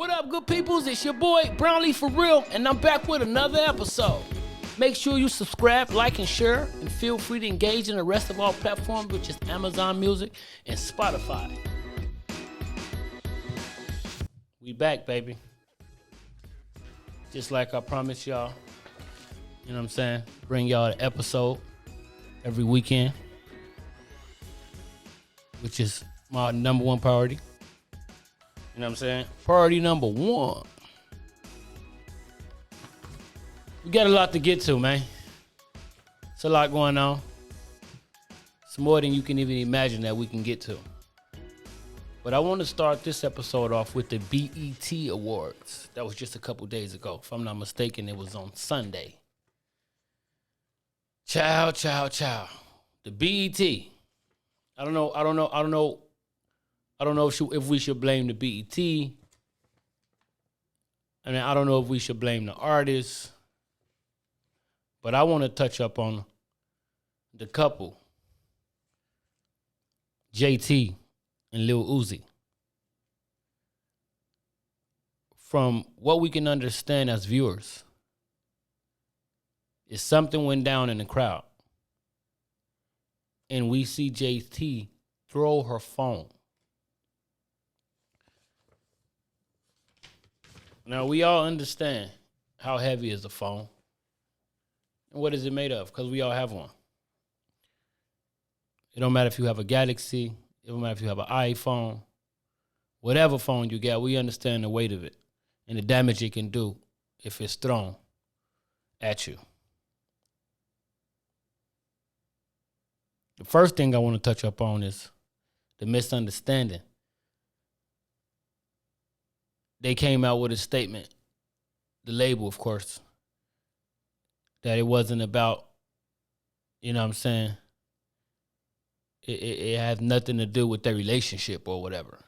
What up, good peoples? It's your boy, Brownlee for real, and I'm back with another episode. Make sure you subscribe, like, and share, and feel free to engage in the rest of our platforms, which is Amazon Music and Spotify. We back, baby. Just like I promised y'all, you know what I'm saying? Bring y'all an episode every weekend, which is my number one priority. You know what I'm saying? Priority number one. We got a lot to get to, man. It's a lot going on. It's more than you can even imagine that we can get to. But I want to start this episode off with the BET Awards. That was just a couple days ago. If I'm not mistaken, it was on Sunday. Ciao. The BET. I don't know if we should blame the BET. I mean, I don't know if we should blame the artists. But I want to touch up on the couple, JT and Lil Uzi. From what we can understand as viewers, is something went down in the crowd. And we see JT throw her phone. Now, we all understand how heavy is a phone. And what is it made of? Because we all have one. It don't matter if you have a Galaxy. It don't matter if you have an iPhone. Whatever phone you got, we understand the weight of it and the damage it can do if it's thrown at you. The first thing I want to touch up on is the misunderstanding. They came out with a statement, the label, of course, that it wasn't about, you know what I'm saying, it has nothing to do with their relationship or whatever.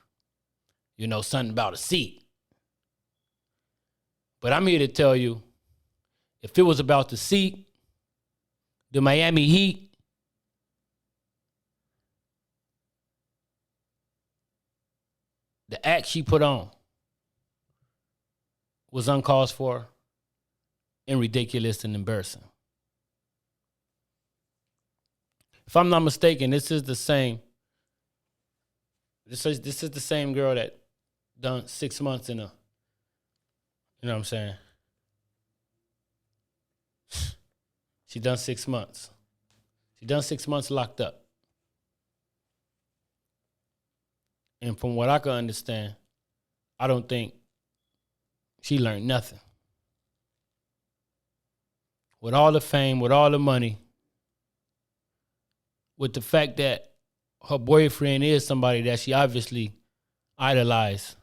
You know, something about a seat. But I'm here to tell you, if it was about the seat, the Miami Heat, the act she put on was uncalled for and ridiculous and embarrassing. If I'm not mistaken, this is the same girl that done 6 months in a, you know what I'm saying? She done 6 months. She done 6 months locked up. And from what I can understand, I don't think she learned nothing. With all the fame, with all the money, with the fact that her boyfriend is somebody that she obviously idolized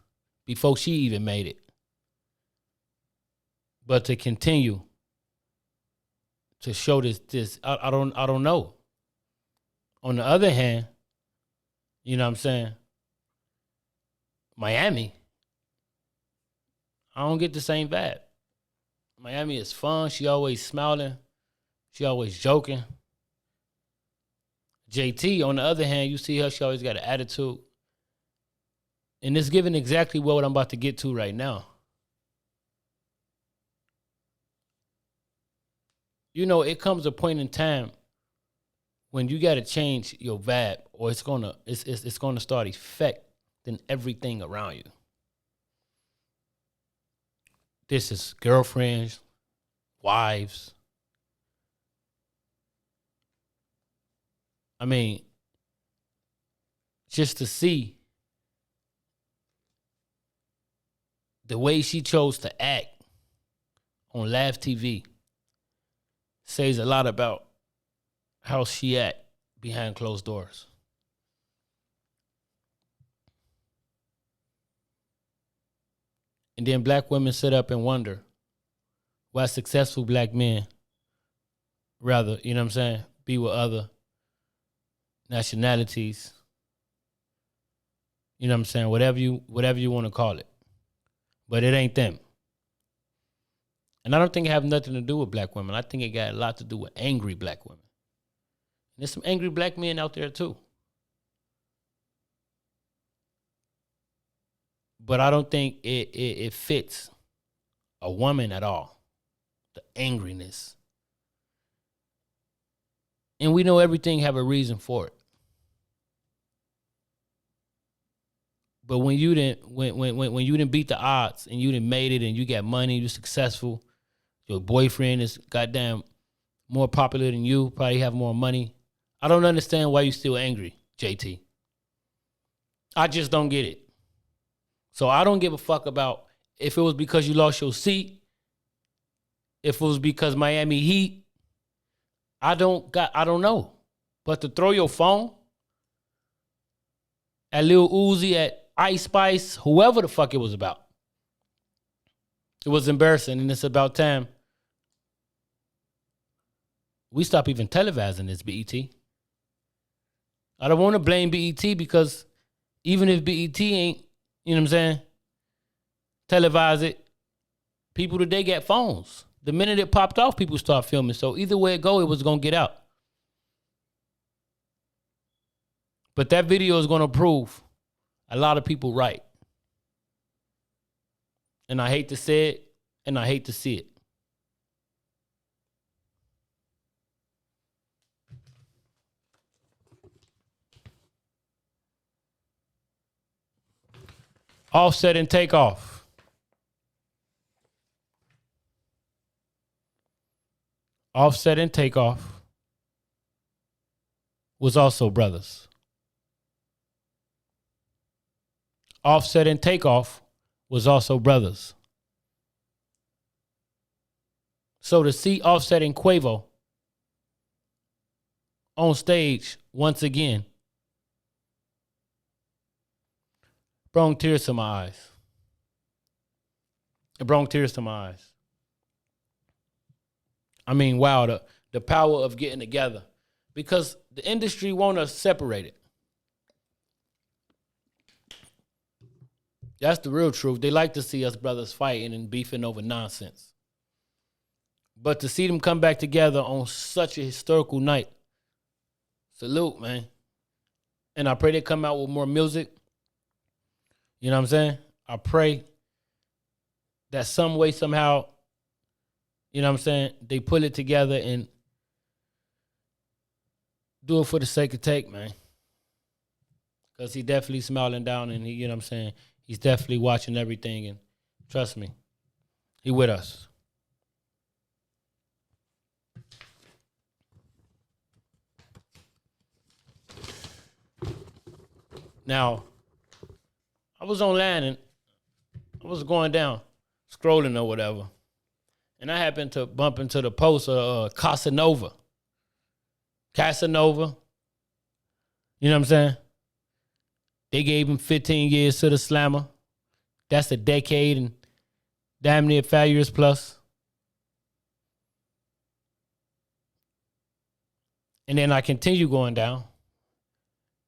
before she even made it. But to continue to show this, I don't know. On the other hand, you know what I'm saying? Miami, I don't get the same vibe. Miami is fun. She always smiling. She always joking. JT, on the other hand, you see her, she always got an attitude. And it's giving exactly what I'm about to get to right now. You know, it comes a point in time when you got to change your vibe, or it's gonna start affecting everything around you. This is girlfriends, wives. I mean, just to see the way she chose to act on live TV says a lot about how she act behind closed doors. And then black women sit up and wonder why successful black men rather, you know what I'm saying, be with other nationalities. You know what I'm saying? Whatever you want to call it. But it ain't them. And I don't think it have nothing to do with black women. I think it got a lot to do with angry black women. And there's some angry black men out there too. But I don't think it fits a woman at all. The angriness. And we know everything have a reason for it. But when you didn't when you didn't beat the odds and you didn't made it and you got money, you're successful, your boyfriend is goddamn more popular than you, probably have more money. I don't understand why you still angry, JT. I just don't get it. So I don't give a fuck about if it was because you lost your seat, if it was because Miami Heat. I don't know. But to throw your phone at Lil Uzi, at Ice Spice, whoever the fuck it was about. It was embarrassing, and it's about time we stop even televising this, BET. I don't want to blame BET because even if BET ain't, you know what I'm saying, televise it, people today got phones. The minute it popped off, people start filming. So either way it go, it was going to get out. But that video is going to prove a lot of people right. And I hate to say it, and I hate to see it. Offset and Takeoff. Offset and Takeoff was also brothers. Offset and Takeoff was also brothers. So to see Offset and Quavo on stage once again brought tears to my eyes. It brought tears to my eyes. I mean, wow, the power of getting together. Because the industry want us separated. That's the real truth. They like to see us brothers fighting and beefing over nonsense. But to see them come back together on such a historical night, salute, man. And I pray they come out with more music. You know what I'm saying? I pray that some way, somehow, you know what I'm saying, they pull it together and do it for the sake of Take, man. Because he definitely smiling down and he, you know what I'm saying, he's definitely watching everything, and trust me, he with us. Now, I was online and I was going down, scrolling or whatever, and I happened to bump into the post of Casanova. Casanova, you know what I'm saying? They gave him 15 years to the slammer. That's a decade and damn near 5 years plus. And then I continue going down,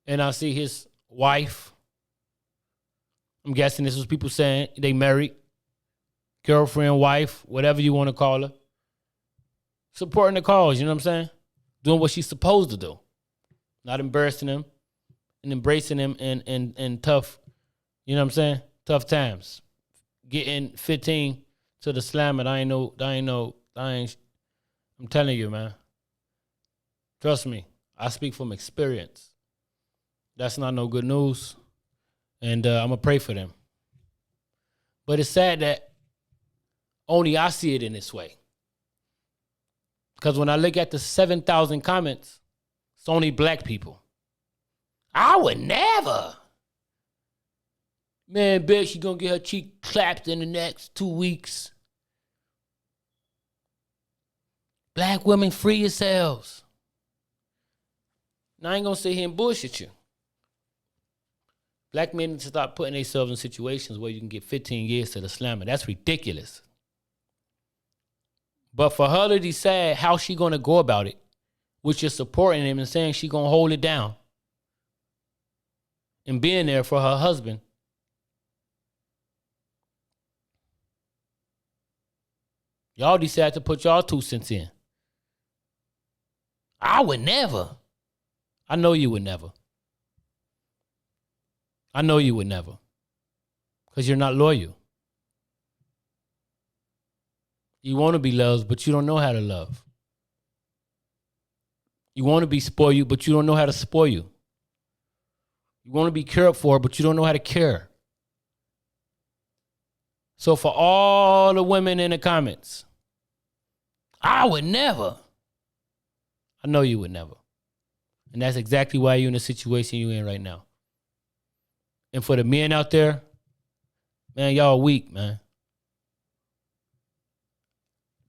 and I see his wife. I'm guessing this was people saying they married, girlfriend, wife, whatever you want to call her, supporting the cause, you know what I'm saying? Doing what she's supposed to do. Not embarrassing him and embracing him in tough, you know what I'm saying? Tough times. Getting 15 to the slam, and I'm telling you, man. Trust me, I speak from experience. That's not no good news. And I'm going to pray for them. But it's sad that only I see it in this way. Because when I look at the 7,000 comments, it's only black people. I would never. Man, bitch, she going to get her cheek clapped in the next 2 weeks. Black women, free yourselves. Now, I ain't going to sit here and bullshit you. Black men need to stop putting themselves in situations where you can get 15 years to the slammer. That's ridiculous. But for her to decide how she going to go about it, which is supporting him and saying she going to hold it down and being there for her husband, y'all decide to put y'all 2 cents in. I would never. I know you would never. I know you would never. Because you're not loyal. You want to be loved, but you don't know how to love. You want to be spoiled, but you don't know how to spoil you. You want to be cared for, but you don't know how to care. So for all the women in the comments, I would never. I know you would never. And that's exactly why you're in the situation you're in right now. And for the men out there, man, y'all weak, man.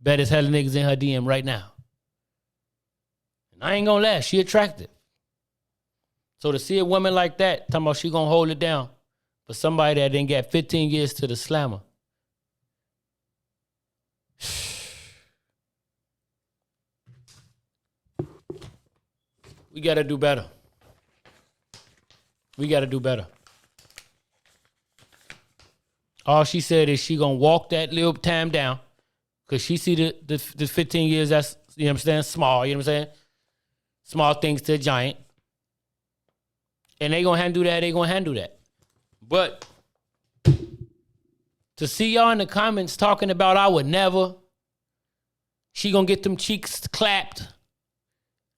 Bet as hell niggas in her DM right now. And I ain't gonna lie, she attractive. So to see a woman like that, talking about she gonna hold it down for somebody that didn't get 15 years to the slammer. We gotta do better. We gotta do better. All she said is she gonna walk that little time down because she see the 15 years that's, you know what I'm saying, small, you know what I'm saying? Small things to a giant. And they gonna handle that. But to see y'all in the comments talking about I would never, she gonna get them cheeks clapped,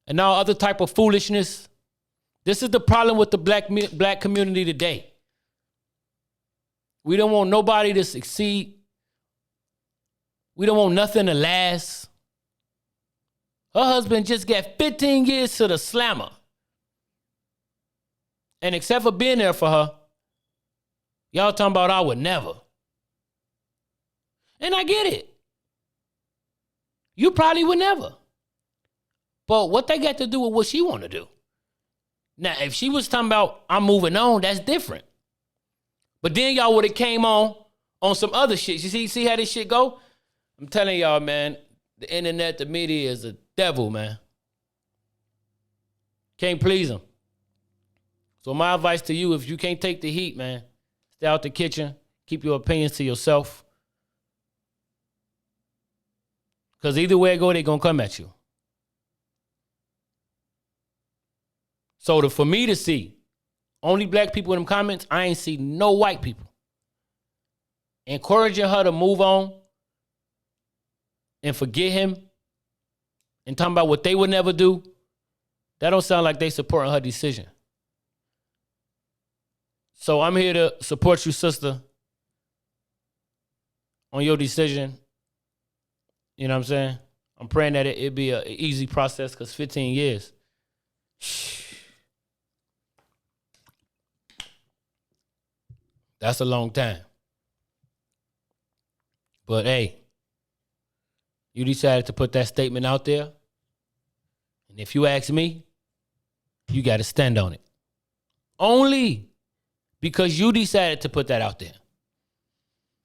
and all other type of foolishness. This is the problem with the black community today. We don't want nobody to succeed. We don't want nothing to last. Her husband just got 15 years to the slammer. And except for being there for her, y'all talking about I would never. And I get it. You probably would never. But what they got to do with what she want to do? Now, if she was talking about I'm moving on, that's different. But then y'all would have came on some other shit. You see how this shit go? I'm telling y'all, man, the internet, the media is a devil, man. Can't please them. So my advice to you, if you can't take the heat, man, stay out the kitchen. Keep your opinions to yourself. Because either way it go, they're going to come at you. So for me to see only black people in them comments, I ain't see no white people. Encouraging her to move on and forget him and talking about what they would never do, that don't sound like they supporting her decision. So I'm here to support you, sister, on your decision. You know what I'm saying? I'm praying that it be an easy process because 15 years. That's a long time. But hey, you decided to put that statement out there. And if you ask me, you got to stand on it. Only because you decided to put that out there.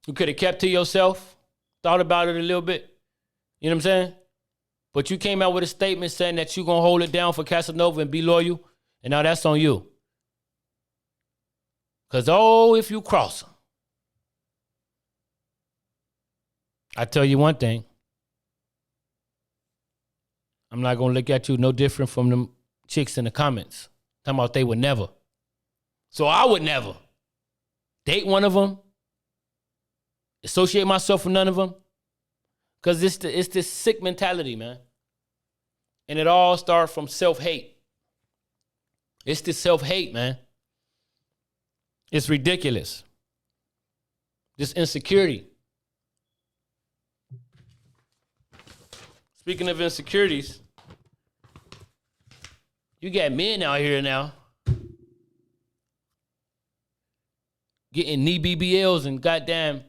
You could have kept to yourself, thought about it a little bit. You know what I'm saying? But you came out with a statement saying that you're going to hold it down for Casanova and be loyal. And now that's on you. Because, if you cross them. I tell you one thing. I'm not going to look at you no different from them chicks in the comments. Talking about they would never. So I would never date one of them. Associate myself with none of them. Because it's this sick mentality, man. And it all starts from self-hate. It's this self-hate, man. It's ridiculous. This insecurity. Speaking of insecurities, you got men out here now getting knee BBLs and goddamn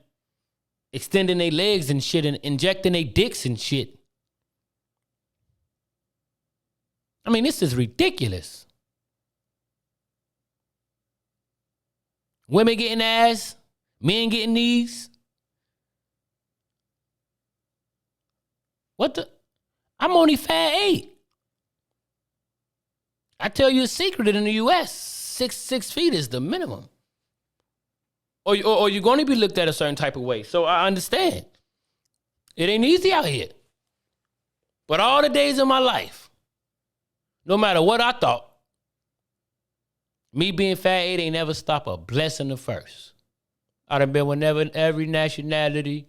extending their legs and shit and injecting their dicks and shit. I mean, this is ridiculous. Women getting ass, men getting knees. What the? I'm only 5'8". I tell you a secret, in the U.S., 6 feet is the minimum. Or you're going to be looked at a certain type of way. So I understand. It ain't easy out here. But all the days of my life, no matter what I thought, me being 5'8" ain't never stopped a blessing to first. I done been with every nationality.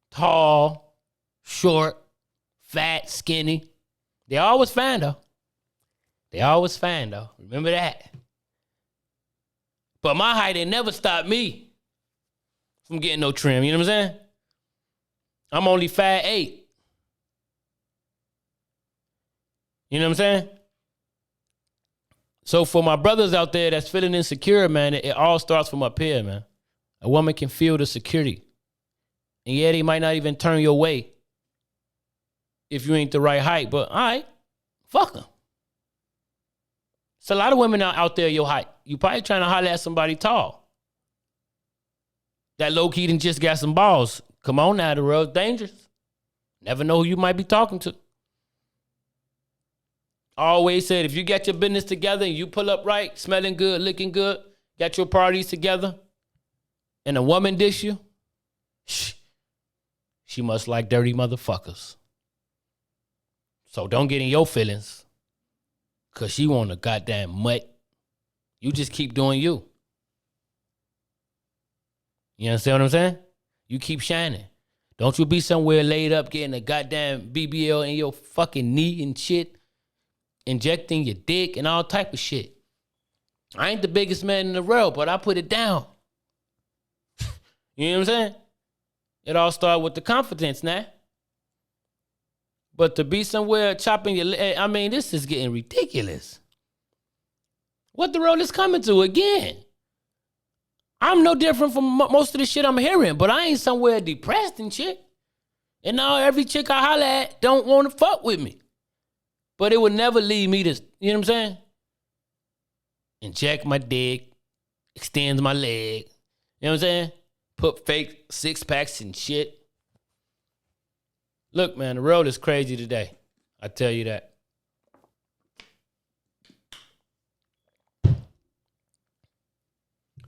Tall, short, fat, skinny. They always fine though. Remember that. But my height ain't never stopped me from getting no trim. You know what I'm saying? I'm only 5'8". You know what I'm saying? So for my brothers out there that's feeling insecure, man, it all starts from up here, man. A woman can feel the security. And yeah, they might not even turn your way if you ain't the right height. But all right, fuck them. It's a lot of women out there your height. You probably trying to holler at somebody tall. That low-key done just got some balls. Come on now, the world's dangerous. Never know who you might be talking to. I always said, if you got your business together and you pull up right, smelling good, looking good, got your parties together, and a woman dish you, she must like dirty motherfuckers. So don't get in your feelings, because she want a goddamn mutt. You just keep doing you. You understand what I'm saying? You keep shining. Don't you be somewhere laid up getting a goddamn BBL in your fucking knee and shit, injecting your dick and all type of shit. I ain't the biggest man in the world, but I put it down. You know what I'm saying? It all started with the confidence now. But to be somewhere chopping your leg, I mean, this is getting ridiculous. What the world is coming to again? I'm no different from most of the shit I'm hearing, but I ain't somewhere depressed and shit. And now every chick I holler at don't want to fuck with me. But it would never lead me to, you know what I'm saying? Inject my dick, extend my leg. You know what I'm saying? Put fake six packs and shit. Look, man, the world is crazy today. I tell you that.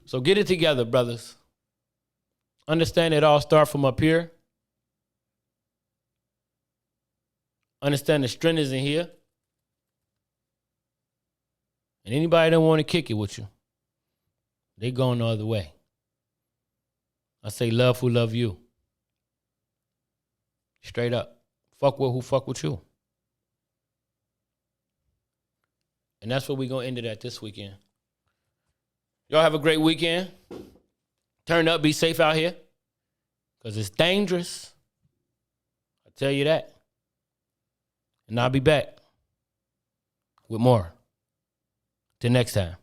So get it together, brothers. Understand it all starts from up here. Understand the strength is in here. And anybody that want to kick it with you, they going the other way. I say love who love you. Straight up. Fuck with who fuck with you. And that's what we going to end it at this weekend. Y'all have a great weekend. Turn up, be safe out here. Because it's dangerous. I tell you that. And I'll be back with more. Till next time.